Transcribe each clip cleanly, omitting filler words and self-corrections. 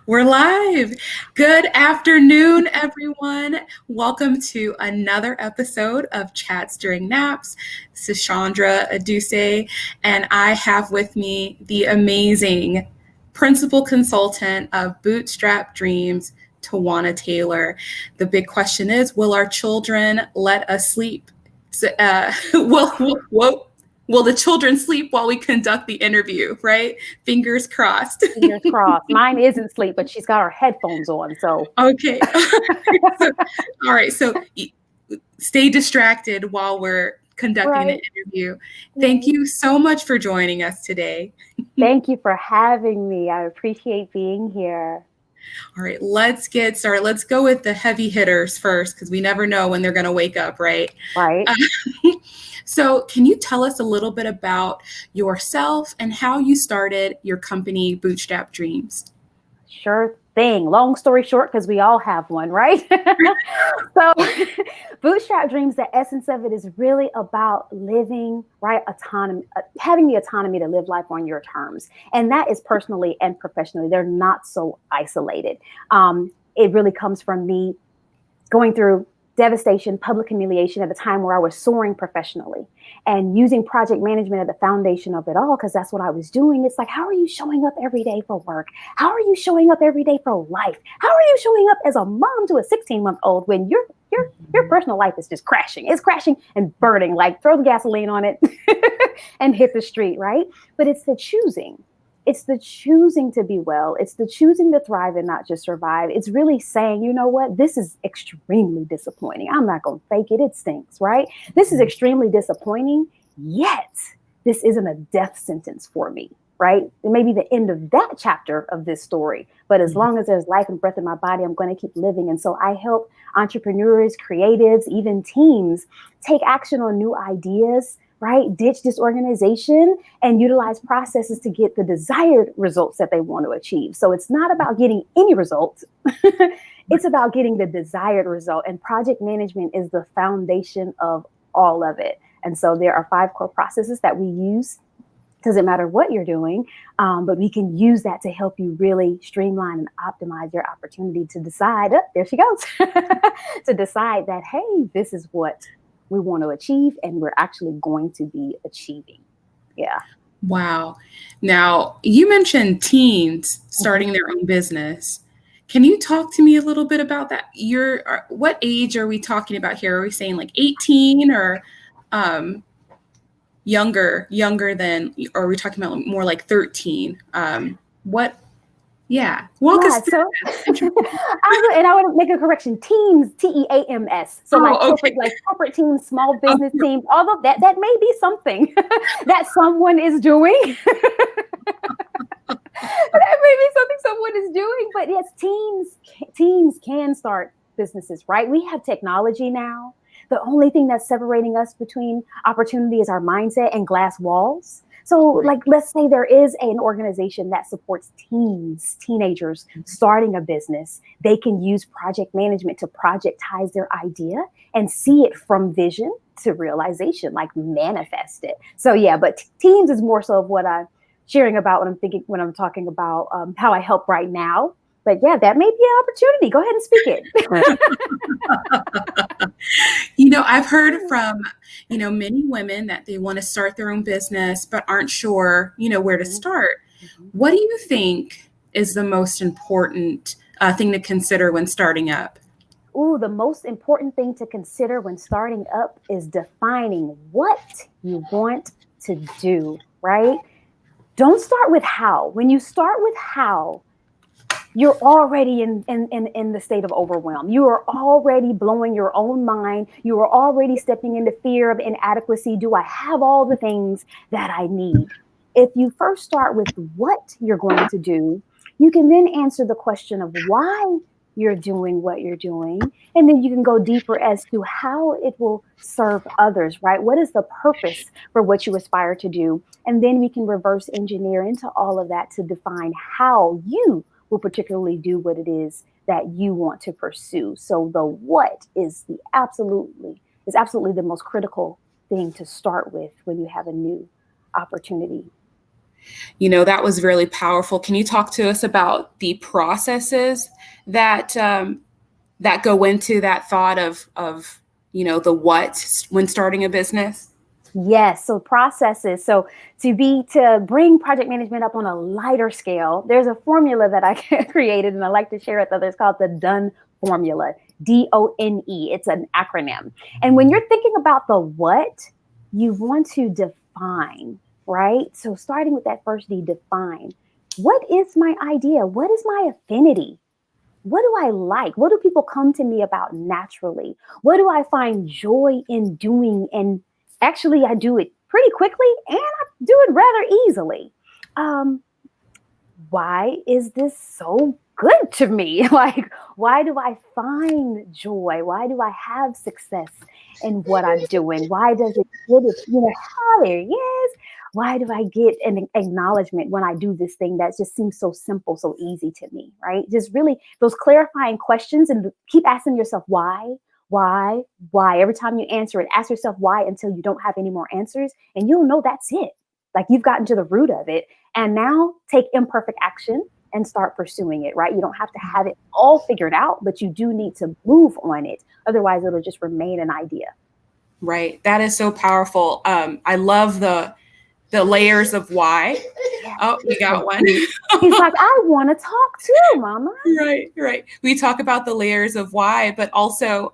We're live. Good afternoon, everyone. Welcome to another episode of Chats During Naps. This is Chandra Aduse, and I have with me the amazing principal consultant of Bootstrap Dreams, TaJuanna Taylor. The big question is, will our children let us sleep? So, will the children sleep while we conduct the interview, right? Fingers crossed. Fingers crossed. Mine isn't sleep, but she's got her headphones on. So okay. All right. So stay distracted while we're conducting the interview. Thank you so much for joining us today. Thank you for having me. I appreciate being here. All right, let's get started. Let's go with the heavy hitters first, because we never know when they're going to wake up, right? Right. So can you tell us a little bit about yourself and how you started your company, Bootstrap Dreams? Sure thing. Long story short, because we all have one, right? So Bootstrap Dreams, the essence of it is really about living, right? Autonomy, having the autonomy to live life on your terms. And that is personally and professionally. They're not so isolated. It really comes from me going through devastation, public humiliation at a time where I was soaring professionally and using project management at the foundation of it all, because that's what I was doing. It's like, how are you showing up every day for work? How are you showing up every day for life? How are you showing up as a mom to a 16-month-old when your personal life is just crashing? It's crashing and burning, like throw the gasoline on it and hit the street, right? But it's the choosing. It's the choosing to be well. It's the choosing to thrive and not just survive. It's really saying, you know what? This is extremely disappointing. I'm not going to fake it. It stinks, right? This is extremely disappointing, yet this isn't a death sentence for me, right? It may be the end of that chapter of this story, but as long as there's life and breath in my body, I'm going to keep living. And so I help entrepreneurs, creatives, even teams take action on new ideas, right? Ditch disorganization and utilize processes to get the desired results that they want to achieve. So it's not about getting any results. It's about getting the desired result. And project management is the foundation of all of it. And so there are 5 core processes that we use. Doesn't matter what you're doing, but we can use that to help you really streamline and optimize your opportunity to decide, there she goes, to decide that, hey, this is what we want to achieve, and we're actually going to be achieving. Yeah. Wow. Now, you mentioned teens starting their own business. Can you talk to me a little bit about that? What age are we talking about here? Are we saying like 18 or younger than, or are we talking about more like 13? Walk us through that. And I want to make a correction. Teams, TEAMS. So corporate teams, small business teams, all of that may be something that someone is doing. That may be something someone is doing. But yes, teams can start businesses, right? We have technology now. The only thing that's separating us between opportunity is our mindset and glass walls. So let's say there is an organization that supports teenagers starting a business. They can use project management to projectize their idea and see it from vision to realization, like manifest it. So yeah, but teams is more so of what I'm sharing about when I'm talking about how I help right now. But yeah, that may be an opportunity. Go ahead and speak it. I've heard from, many women that they want to start their own business, but aren't sure, where to start. What do you think is the most important thing to consider when starting up? The most important thing to consider when starting up is defining what you want to do, right? Don't start with how. When you start with how, you're already in the state of overwhelm. You are already blowing your own mind. You are already stepping into fear of inadequacy. Do I have all the things that I need? If you first start with what you're going to do, you can then answer the question of why you're doing what you're doing. And then you can go deeper as to how it will serve others, right? What is the purpose for what you aspire to do? And then we can reverse engineer into all of that to define how you will particularly do what it is that you want to pursue. So the what is absolutely the most critical thing to start with when you have a new opportunity. That was really powerful. Can you talk to us about the processes that that go into that thought of the what when starting a business? Yes, so processes. So to bring project management up on a lighter scale, there's a formula that I created and I like to share with others called the DONE formula. DONE. It's an acronym. And when you're thinking about the what, you want to define, right? So starting with that first D, define. What is my idea? What is my affinity? What do I like? What do people come to me about naturally? What do I find joy in doing? And actually, I do it pretty quickly and I do it rather easily. Um, why is this so good to me? Like, why do I find joy? Why do I have success in what I'm doing? Why does it get it? There he is. Why do I get an acknowledgement when I do this thing that just seems so simple, so easy to me, right? Just really those clarifying questions and keep asking yourself why. Every time you answer it, ask yourself why until you don't have any more answers and you'll know that's it. Like you've gotten to the root of it. And now take imperfect action and start pursuing it, right? You don't have to have it all figured out, but you do need to move on it. Otherwise, it'll just remain an idea. Right. That is so powerful. I love the layers of why. Yeah. Oh, we got one. He's like, I want to talk too, Mama. Right. We talk about the layers of why, but also,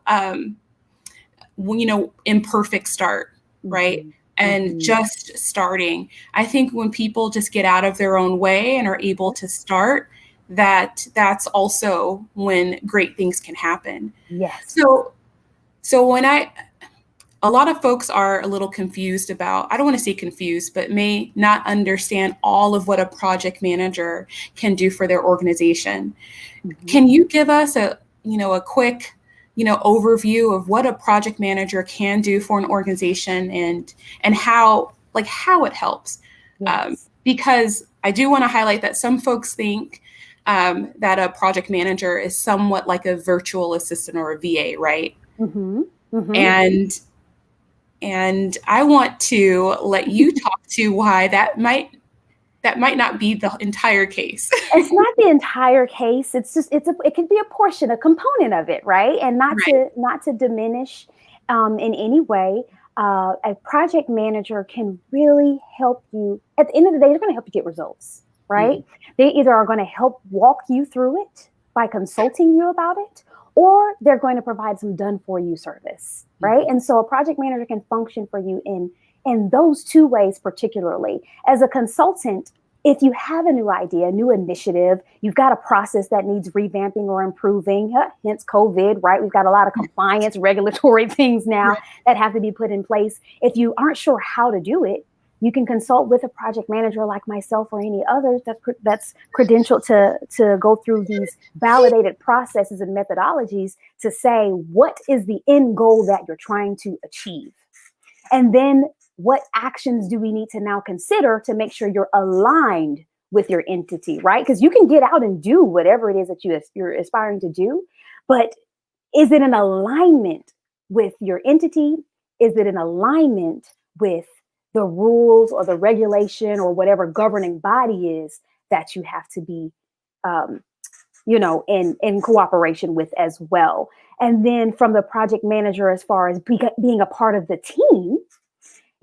imperfect start, right? Mm-hmm. And just starting. I think when people just get out of their own way and are able to start, that's also when great things can happen. Yes. So when a lot of folks are a little confused about, I don't want to say confused, but may not understand all of what a project manager can do for their organization. Mm-hmm. Can you give us a quick, overview of what a project manager can do for an organization and how it helps? Yes. Because I do want to highlight that some folks think that a project manager is somewhat like a virtual assistant or a VA, right? Mm-hmm. Mm-hmm. And I want to let you talk to why that might not be the entire case. It's not the entire case. It's just it can be a portion, a component of it, right? And not to diminish in any way. A project manager can really help you. At the end of the day, they're going to help you get results, right? Mm-hmm. They either are going to help walk you through it by consulting you about it, or they're going to provide some done-for-you service, right? Mm-hmm. And so a project manager can function for you in those two ways particularly. As a consultant, if you have a new idea, a new initiative, you've got a process that needs revamping or improving, hence COVID, right? We've got a lot of compliance, regulatory things now that have to be put in place. If you aren't sure how to do it, you can consult with a project manager like myself or any others that's credentialed to go through these validated processes and methodologies to say, what is the end goal that you're trying to achieve? And then what actions do we need to now consider to make sure you're aligned with your entity, right? Because you can get out and do whatever it is that you're aspiring to do, but is it in alignment with your entity? Is it in alignment with the rules or the regulation or whatever governing body is that you have to be, in cooperation with as well? And then from the project manager, as far as being a part of the team,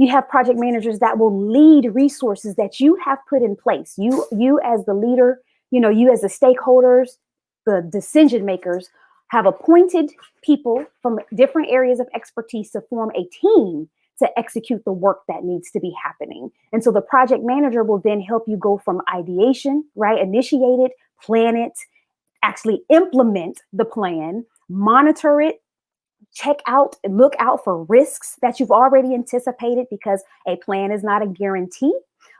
you have project managers that will lead resources that you have put in place. You as the leader, you as the stakeholders, the decision makers have appointed people from different areas of expertise to form a team to execute the work that needs to be happening. And so the project manager will then help you go from ideation, right? Initiate it, plan it, actually implement the plan, monitor it, check out and look out for risks that you've already anticipated, because a plan is not a guarantee.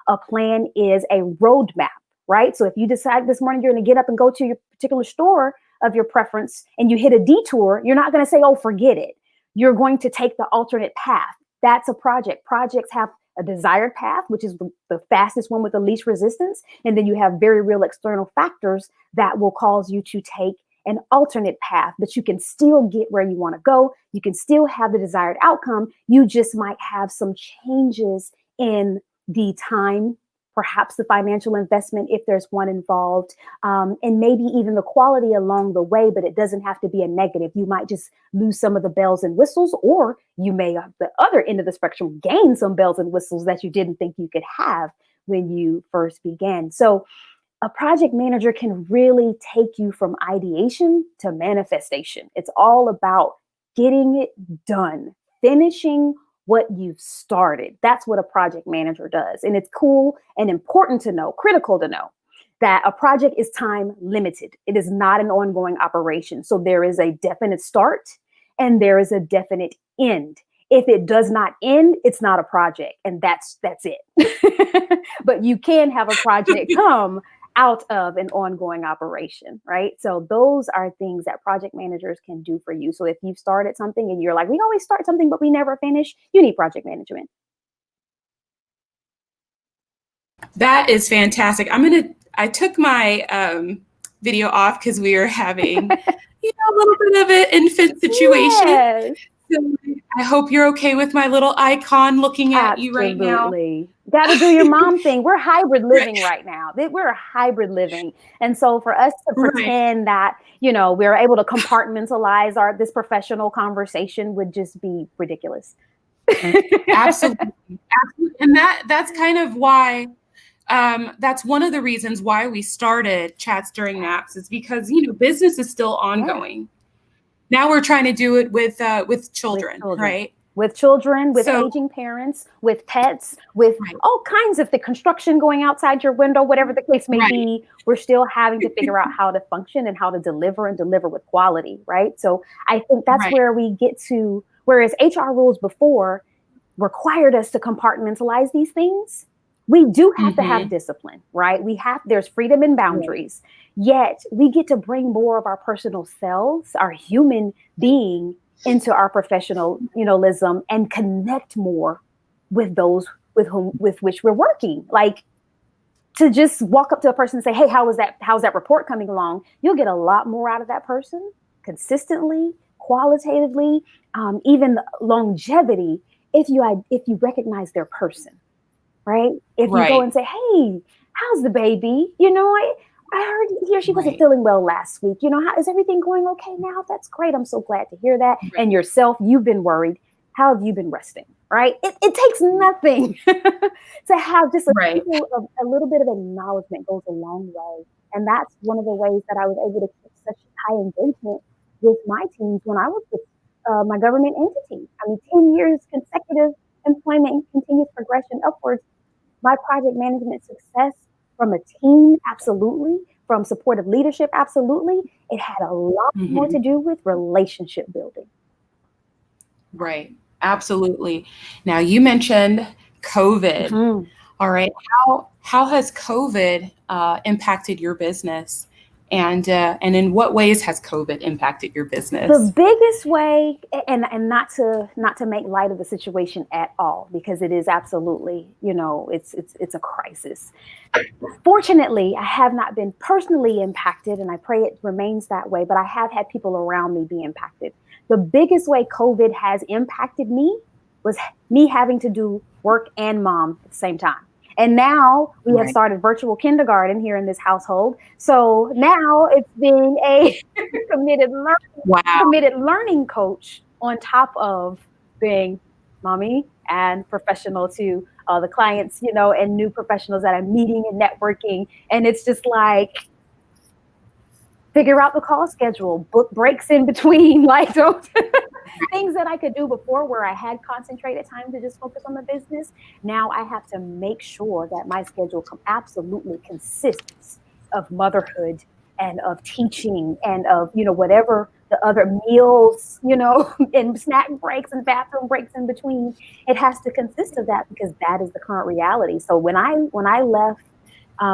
A plan is a roadmap, right? So if you decide this morning you're going to get up and go to your particular store of your preference and you hit a detour, you're not going to say, oh, forget it. You're going to take the alternate path. That's a project. Projects have a desired path, which is the fastest one with the least resistance. And then you have very real external factors that will cause you to take an alternate path, but you can still get where you want to go. You can still have the desired outcome. You just might have some changes in the time perhaps the financial investment, if there's one involved, and maybe even the quality along the way, but it doesn't have to be a negative. You might just lose some of the bells and whistles, or you may, at the other end of the spectrum, gain some bells and whistles that you didn't think you could have when you first began. So a project manager can really take you from ideation to manifestation. It's all about getting it done, finishing what you've started. That's what a project manager does. And it's cool and important to know, critical to know, that a project is time limited. It is not an ongoing operation. So there is a definite start and there is a definite end. If it does not end, it's not a project, and that's it. But you can have a project come out of an ongoing operation, right? So those are things that project managers can do for you. So if you've started something and you're like, we always start something, but we never finish, you need project management. That is fantastic. I took my video off because we were having, a little bit of an infant situation. Yes. So I hope you're okay with my little icon looking at Absolutely. you right now. Got to do your mom thing. We're hybrid living right now. We're hybrid living. And so for us to pretend that, we're able to compartmentalize this professional conversation would just be ridiculous. Absolutely. And that's kind of why, that's one of the reasons why we started Chats During Naps, is because, business is still ongoing. Yeah. Now we're trying to do it with children, right? With children, with aging parents, with pets, with all kinds of the construction going outside your window, whatever the case may be. We're still having to figure out how to function and how to deliver with quality, right? So I think that's where we get to, whereas HR rules before required us to compartmentalize these things, we do have to have discipline, right? There's freedom and boundaries, yet we get to bring more of our personal selves, our human being, into our professionalism and connect more with those with which we're working. Like, to just walk up to a person and say, hey, how's that report coming along? You'll get a lot more out of that person consistently, qualitatively, even longevity, if you recognize their person. Right? If you go and say, hey, how's the baby? I heard he or she wasn't feeling well last week. How is everything going okay now? That's great. I'm so glad to hear that. And yourself, you've been worried. How have you been resting? Right? It takes nothing to have just a little bit of acknowledgement goes a long way. And that's one of the ways that I was able to keep such high engagement with my teams when I was with my government entity. 10 years consecutive employment, continuous progression upwards. My project management success from a team, absolutely. From supportive leadership, absolutely. It had a lot more to do with relationship building. Right. Absolutely. Now, you mentioned COVID. All right. How has COVID impacted your business? And in what ways has COVID impacted your business? The biggest way, and not to make light of the situation at all, because it is absolutely, it's a crisis. Fortunately, I have not been personally impacted, and I pray it remains that way, but I have had people around me be impacted. The biggest way COVID has impacted me was me having to do work and mom at the same time. And now we have started virtual kindergarten here in this household. So now it's being a committed learning coach on top of being mommy and professional to the clients, and new professionals that I'm meeting and networking. And it's just like, figure out the call schedule, book breaks in between, like those things that I could do before where I had concentrated time to just focus on the business. Now I have to make sure that my schedule absolutely consists of motherhood and of teaching and of, whatever the other meals, and snack breaks and bathroom breaks in between. It has to consist of that because that is the current reality. So when I left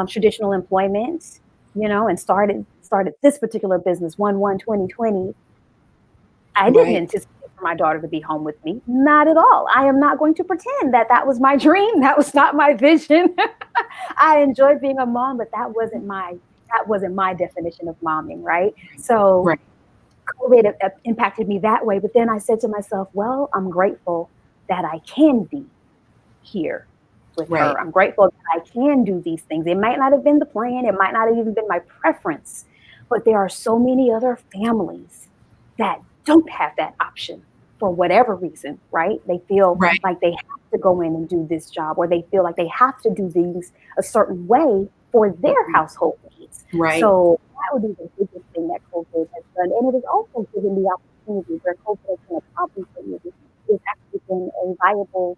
traditional employment, and started this particular business, 1/1/2020, I didn't anticipate for my daughter to be home with me. Not at all. I am not going to pretend that was my dream. That was not my vision. I enjoyed being a mom, but that wasn't my definition of momming, right? So COVID impacted me that way. But then I said to myself, well, I'm grateful that I can be here with Right. her. I'm grateful that I can do these things. It might not have been the plan. It might not have even been my preference, but there are so many other families that don't have that option for whatever reason, right? They feel Right. like they have to go in and do this job, or they feel like they have to do things a certain way for their household needs. Right. So that would be the biggest thing that COVID has done. And it has also given the opportunity where COVID has been a problem for me. It's actually been a viable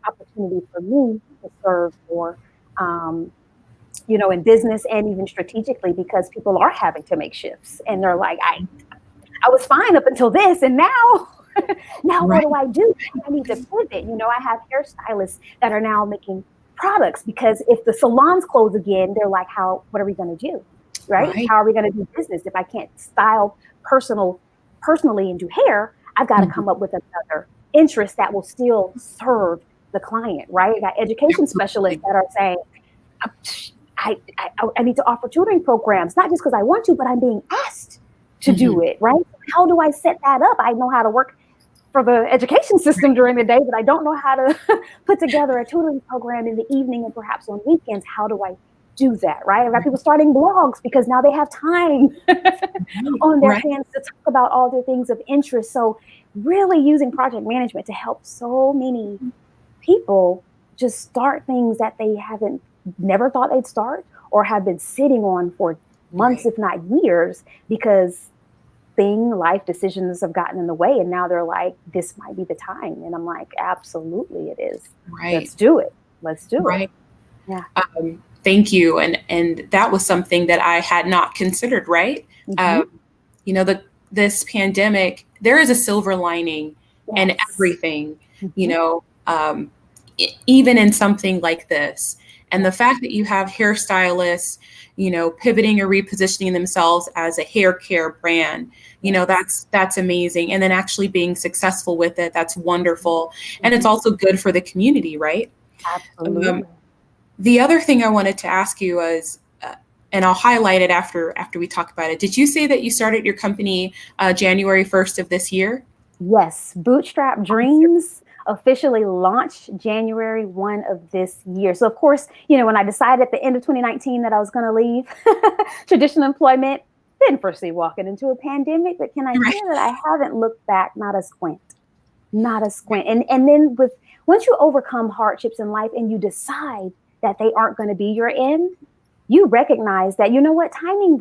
opportunity for me to serve more, in business and even strategically, because people are having to make shifts and they're like, I was fine up until this, and now, now what Right. do I do? I need to pivot. I have hairstylists that are now making products because if the salons close again, they're like, what are we going to do? Right? Right. How are we going to do business if I can't style personally and do hair? I've got to come up with another interest that will still serve the client, right? I got education specialists that are saying, I need to offer tutoring programs, not just because I want to, but I'm being asked to do it, right? How do I set that up? I know how to work for the education system during the day, but I don't know how to put together a tutoring program in the evening and perhaps on weekends. How do I do that, right? I've got people starting blogs because now they have time on their hands to talk about all their things of interest. So really using project management to help so many people just start things that they haven't never thought they'd start or have been sitting on for months, if not years, because life decisions have gotten in the way. And now they're like, this might be the time. And I'm like, absolutely it is. Right. Let's do it. Let's do Right. it. Yeah. Thank you. And that was something that I had not considered, right? This pandemic, there is a silver lining in everything, even in something like this. And the fact that you have hairstylists, pivoting or repositioning themselves as a hair care brand, that's amazing. And then actually being successful with it, that's wonderful. And it's also good for the community, right? Absolutely. The other thing I wanted to ask you was, and I'll highlight it after we talk about it. Did you say that you started your company January 1st of this year? Yes. Bootstrap Dreams officially launched January 1 of this year. So of course, when I decided at the end of 2019 that I was going to leave traditional employment, didn't foresee walking into a pandemic, but can I share that I haven't looked back, not a squint. And then once you overcome hardships in life and you decide that they aren't going to be your end, you recognize that, timing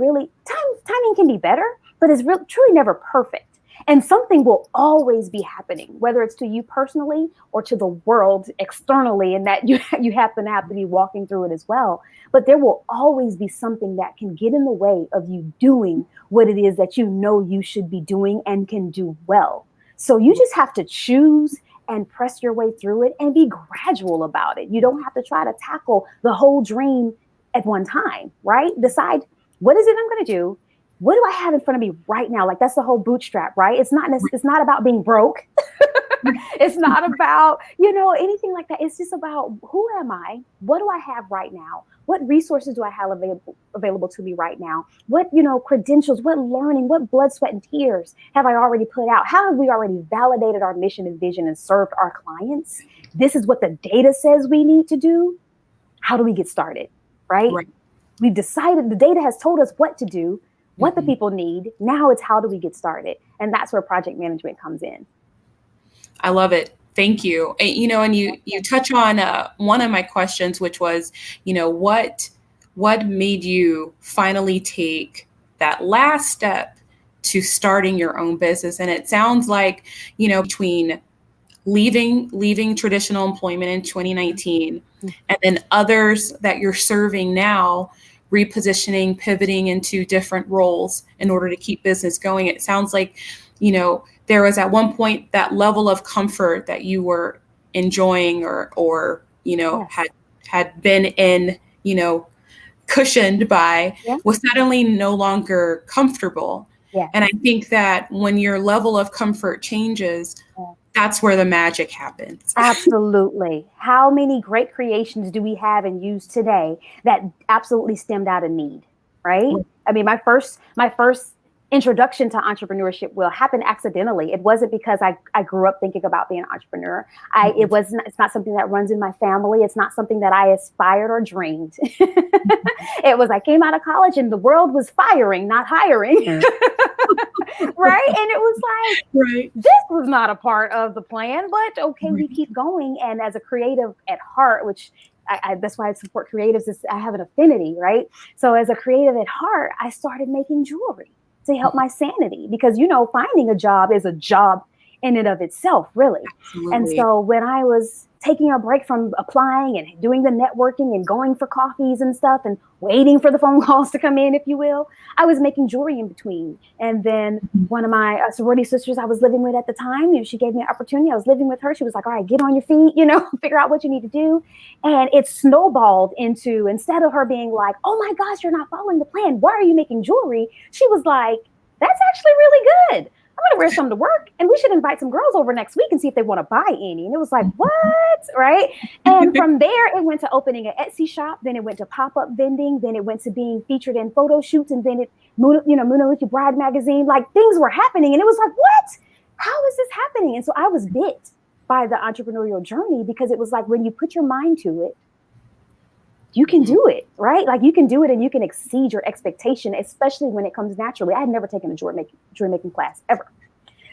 can be better, but it's truly never perfect. And something will always be happening, whether it's to you personally or to the world externally, and that you happen to have to be walking through it as well. But there will always be something that can get in the way of you doing what it is that you should be doing and can do well. So you just have to choose and press your way through it and be gradual about it. You don't have to try to tackle the whole dream at one time, right? Decide, what is it I'm going to do? What do I have in front of me right now? Like, that's the whole bootstrap, right? It's not about being broke. It's not about, anything like that. It's just about, who am I? What do I have right now? What resources do I have available to me right now? What, credentials, what learning, what blood, sweat, and tears have I already put out? How have we already validated our mission and vision and served our clients? This is what the data says we need to do. How do we get started, right? We've decided, the data has told us what to do, what the people need. Now it's, how do we get started? And that's where project management comes in. I love it. Thank you. And you touch on one of my questions, which was, what made you finally take that last step to starting your own business? And it sounds like, between leaving traditional employment in 2019 and then others that you're serving now, repositioning, pivoting into different roles in order to keep business going. It sounds like, there was at one point that level of comfort that you were enjoying or had been in, cushioned by, was suddenly no longer comfortable. And I think that when your level of comfort changes, that's where the magic happens. Absolutely. How many great creations do we have and use today that absolutely stemmed out of need, right? I mean, my first introduction to entrepreneurship will happen accidentally. It wasn't because I grew up thinking about being an entrepreneur. It's not something that runs in my family. It's not something that I aspired or dreamed. It was, I came out of college and the world was firing, not hiring. Right. And it was like, this was not a part of the plan, but okay, we keep going. And as a creative at heart, which that's why I support creatives, is I have an affinity, right? So as a creative at heart, I started making jewelry to help my sanity, because, you know, finding a job is a job in and of itself, really. Absolutely. And so when I was taking a break from applying and doing the networking and going for coffees and stuff and waiting for the phone calls to come in, if you will, I was making jewelry in between. And then one of my sorority sisters I was living with at the time, you know, she gave me an opportunity. I was living with her. She was like, all right, get on your feet, you know, figure out what you need to do. And it snowballed into, instead of her being like, oh my gosh, you're not following the plan, why are you making jewelry? She was like, that's actually really good. I'm going to wear some to work, and we should invite some girls over next week and see if they want to buy any. And it was like, what? Right. And from there, it went to opening an Etsy shop. Then it went to pop-up vending. Then it went to being featured in photo shoots. And then Muna Luki Bride magazine, like things were happening. And it was like, what? How is this happening? And so I was bit by the entrepreneurial journey, because it was like, when you put your mind to it, you can do it, right? Like you can do it and you can exceed your expectation, especially when it comes naturally. I had never taken a jewelry making class ever.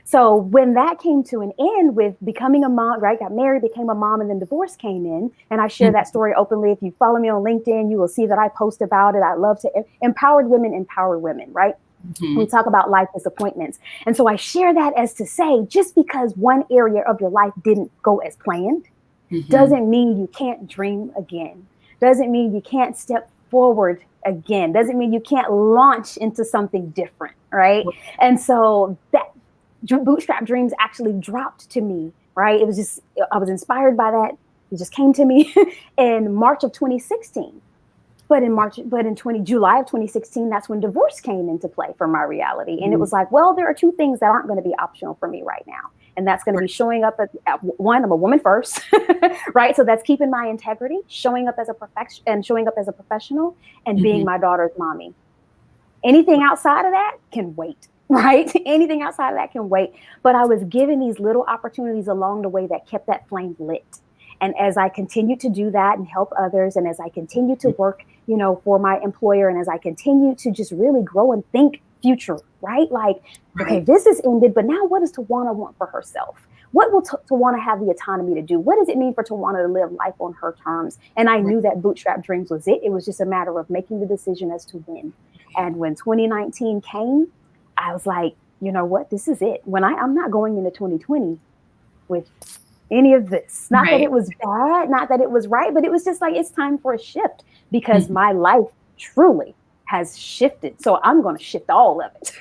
So when that came to an end with becoming a mom, right? Got married, became a mom, and then divorce came in. And I share that story openly. If you follow me on LinkedIn, you will see that I post about it. I love to empower women, right? We talk about life disappointments. And so I share that as to say, just because one area of your life didn't go as planned, doesn't mean you can't dream again. Doesn't mean you can't step forward again. Doesn't mean you can't launch into something different, right? And so that Bootstrap Dreams actually dropped to me, right? It was just, I was inspired by that. It just came to me in March of 2016. But in July of 2016, that's when divorce came into play for my reality. And it was like, well, there are two things that aren't going to be optional for me right now. And that's going to be showing up at one, I'm a woman first, right? So that's keeping my integrity, showing up as a professional, and being my daughter's mommy. Anything outside of that can wait, right? Anything outside of that can wait. But I was given these little opportunities along the way that kept that flame lit. And as I continued to do that and help others, and as I continued to work, you know, for my employer, and as I continued to just really grow and think future, right? Like, okay, this is ended, but now what does TaJuanna want for herself? What will TaJuanna have the autonomy to do? What does it mean for TaJuanna to live life on her terms? And I knew that Bootstrap Dreams was it. It was just a matter of making the decision as to when. And when 2019 came, I was like, you know what? This is it. I'm not going into 2020 with any of this. Not that it was bad, not that it was right, but it was just like, it's time for a shift, because my life truly has shifted. So I'm going to shift all of it.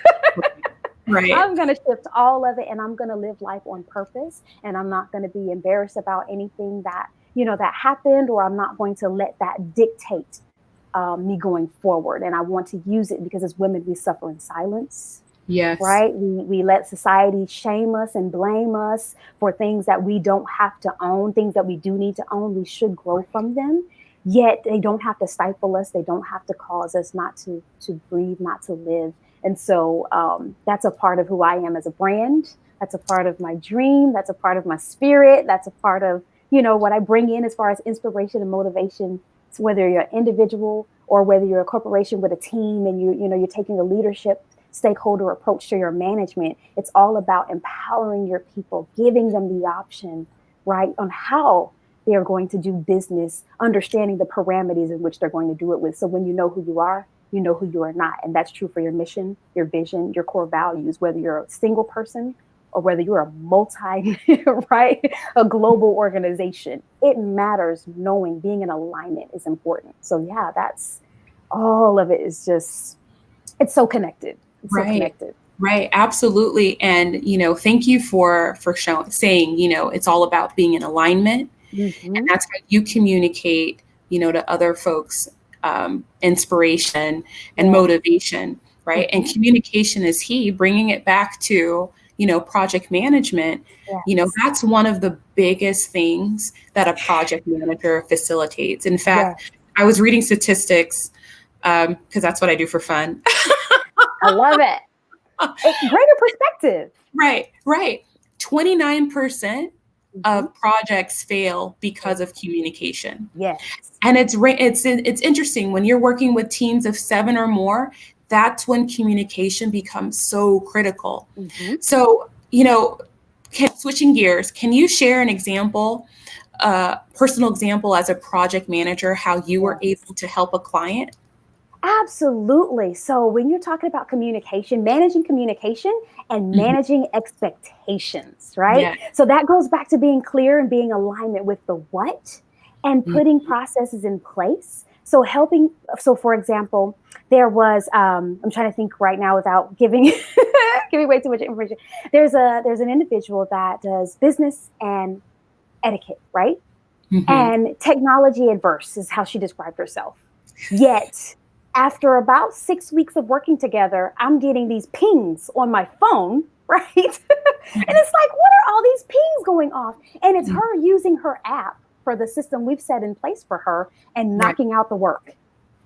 I'm going to shift all of it, and I'm going to live life on purpose. And I'm not going to be embarrassed about anything that, you know, that happened, or I'm not going to let that dictate me going forward. And I want to use it because as women, we suffer in silence. Yes. Right. We let society shame us and blame us for things that we don't have to own, things that we do need to own. We should grow from them. Yet they don't have to stifle us. They don't have to cause us not to breathe, not to live. And so that's a part of who I am as a brand. That's a part of my dream. That's a part of my spirit. That's a part of, you know, what I bring in as far as inspiration and motivation. So whether you're an individual or whether you're a corporation with a team and you're taking a leadership stakeholder approach to your management, it's all about empowering your people, giving them the option, right, on how they are going to do business, understanding the parameters in which they're going to do it with. So when you know who you are, you know who you are not. And that's true for your mission, your vision, your core values, whether you're a single person or whether you're a right, a global organization. It matters. Knowing, being in alignment is important. So yeah, that's all of it is just, it's so connected. It's so connected. Right. Absolutely. And, you know, thank you for saying, you know, it's all about being in alignment. And that's how you communicate, you know, to other folks, inspiration and motivation. Right. And communication is key. Bringing it back to, you know, project management, you know, that's one of the biggest things that a project manager facilitates. In fact, I was reading statistics because that's what I do for fun. I love it. Greater perspective. Right, right. 29% Mhm. of projects fail because of communication. Yes. And it's interesting when you're working with teams of 7 or more, that's when communication becomes so critical. Mhm. So, switching gears, can you share an example, personal example as a project manager, how you were Yes. able to help a client? Absolutely. So when you're talking about communication, managing communication and Mhm. managing expectations, right? Yeah. So that goes back to being clear and being alignment with the what and Mhm. putting processes in place. So so for example, there was I'm trying to think right now without giving giving way too much information. There's an individual that does business and etiquette, right? Mhm. And technology adverse is how she described herself. Yet, after about 6 weeks of working together, I'm getting these pings on my phone, right? And it's like, what are all these pings going off? And it's Mhm. her using her app for the system we've set in place for her and Right, knocking out the work,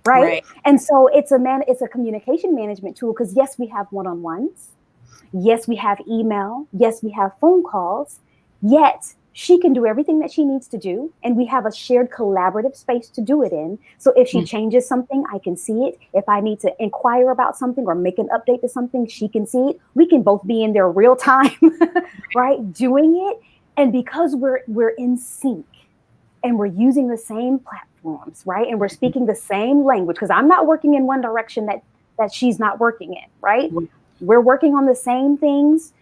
right? right, And so it's a communication management tool because yes, we have one-on-ones. Yes, we have email. Yes, we have phone calls. Yet she can do everything that she needs to do. And we have a shared collaborative space to do it in. So if she mm, changes something, I can see it. If I need to inquire about something or make an update to something, she can see it. We can both be in there real time, right? Doing it. And because we're in sync and we're using the same platforms, right? And we're speaking the same language, because I'm not working in one direction that she's not working in, right? mm, We're working on the same things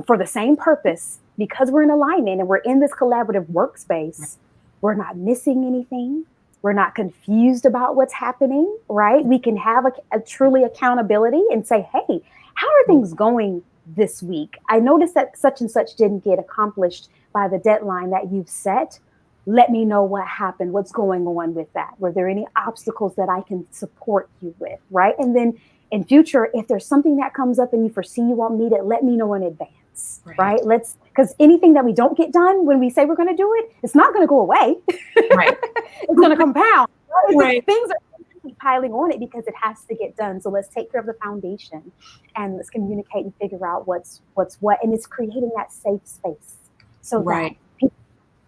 for the same purpose because we're in alignment and we're in this collaborative workspace. We're not missing anything. We're not confused about what's happening, right? We can have a truly accountability and say, hey, how are mm, things going this week? I noticed that such and such didn't get accomplished by the deadline that you've set. Let me know what happened, what's going on with that. Were there any obstacles that I can support you with, right? And then in future, if there's something that comes up and you foresee you won't meet it, let me know in advance, right, right? Because anything that we don't get done when we say we're going to do it, it's not going to go away. right, It's going to compound. right, Things are piling on it because it has to get done. So let's take care of the foundation and let's communicate and figure out what's what. And it's creating that safe space so that right, people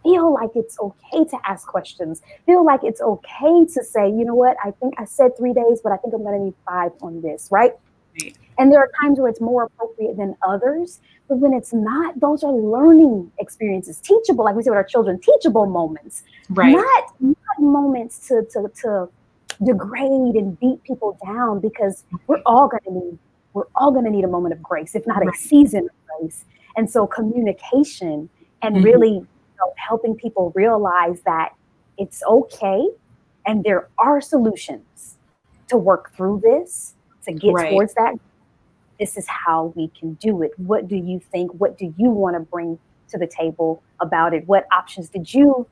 feel like it's okay to ask questions, feel like it's okay to say, you know what, I think I said 3 days, but I think I'm going to need 5 on this, right? right, And there are times where it's more appropriate than others. But when it's not, those are learning experiences, teachable, like we say with our children, teachable moments, right, not moments to degrade and beat people down because we're all gonna need a moment of grace, if not a right. season of grace. And so communication and Mhm. really helping people realize that it's okay and there are solutions to work through this, to get Right, towards that. This is how we can do it. What do you think? What do you want to bring to the table about it? What options did you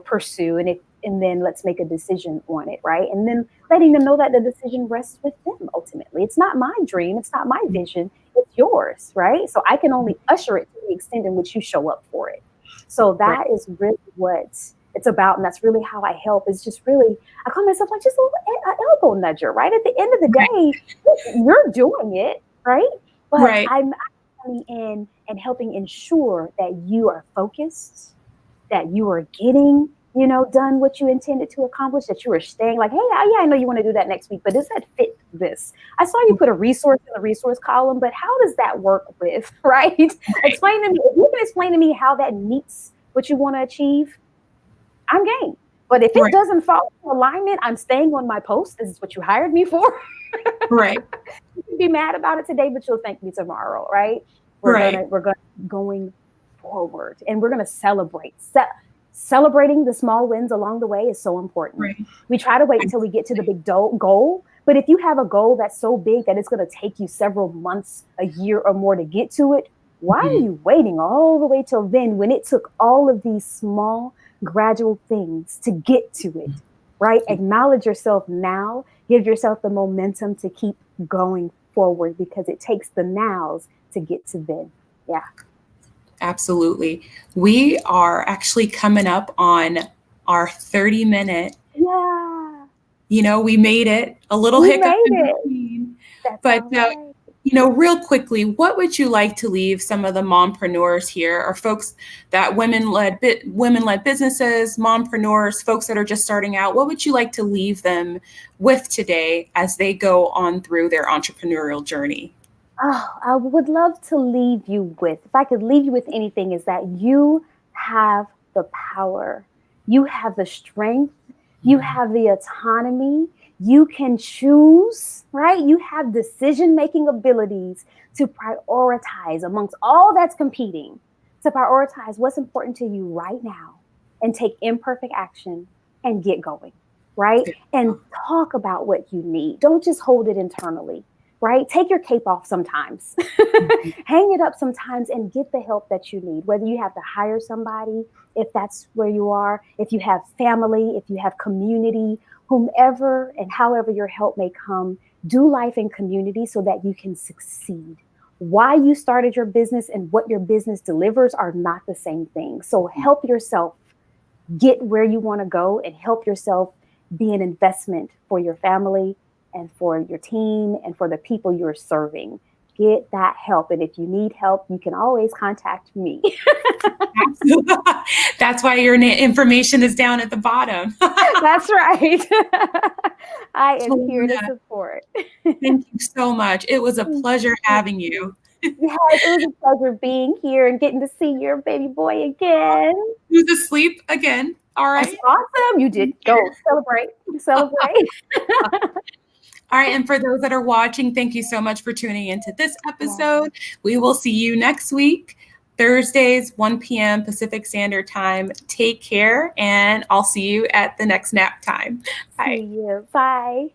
pursue? And then let's make a decision on it, right? And then letting them know that the decision rests with them ultimately. It's not my dream, it's not my vision, it's yours, right? So I can only usher it to the extent in which you show up for it. So right, that is really what it's about. And that's really how I help, is just really, I call myself like just a little elbow nudger, right? At the end of the right, day, you're doing it, right? But right, I'm coming in and helping ensure that you are focused, that you are getting, done what you intended to accomplish, that you are staying like, hey, yeah, I know you want to do that next week, but does that fit this? I saw you put a resource in the resource column, but how does that work with, right? right, Explain to me, if you can explain to me how that meets what you want to achieve, I'm game. But if it right, doesn't fall in alignment, I'm staying on my post. This is what you hired me for. right, You can be mad about it today, but you'll thank me tomorrow, right? right, We're gonna going forward, and we're gonna celebrate. Celebrating the small wins along the way is so important. right. We try to wait until we get to the big goal, but if you have a goal that's so big that it's going to take you several months, a year or more to get to it, why are Mhm. you waiting all the way till then when it took all of these small, gradual things to get to it? Right? Acknowledge yourself now, give yourself the momentum to keep going forward because it takes the nows to get to then. Yeah. Absolutely. We are actually coming up on our 30-minute. Yeah. We made it a little We hiccup made in it. between, That's but all right. Real quickly, what would you like to leave some of the mompreneurs here, or folks that women-led businesses, mompreneurs, folks that are just starting out? What would you like to leave them with today as they go on through their entrepreneurial journey? Oh, I would love to leave you with, if I could leave you with anything, is that you have the power, you have the strength, you have the autonomy, you can choose, right? You have decision-making abilities to prioritize amongst all that's competing, to prioritize what's important to you right now and take imperfect action and get going, right? And talk about what you need. Don't just hold it internally, right? Take your cape off sometimes, hang it up sometimes, and get the help that you need. Whether you have to hire somebody, if that's where you are, if you have family, if you have community, whomever and however your help may come, do life in community so that you can succeed. Why you started your business and what your business delivers are not the same thing. So help yourself get where you want to go and help yourself be an investment for your family and for your team and for the people you're serving. Get that help. And if you need help, you can always contact me. That's why your information is down at the bottom. That's right. I am here to support. Thank you so much. It was a pleasure having you. Yes, it was a pleasure being here and getting to see your baby boy again. He was asleep again. All right. That's awesome. You did go celebrate. Celebrate. All right. And for those that are watching, thank you so much for tuning into this episode. We will see you next week, Thursdays, 1 p.m. Pacific Standard Time. Take care, and I'll see you at the next nap time. Bye. See you. Bye.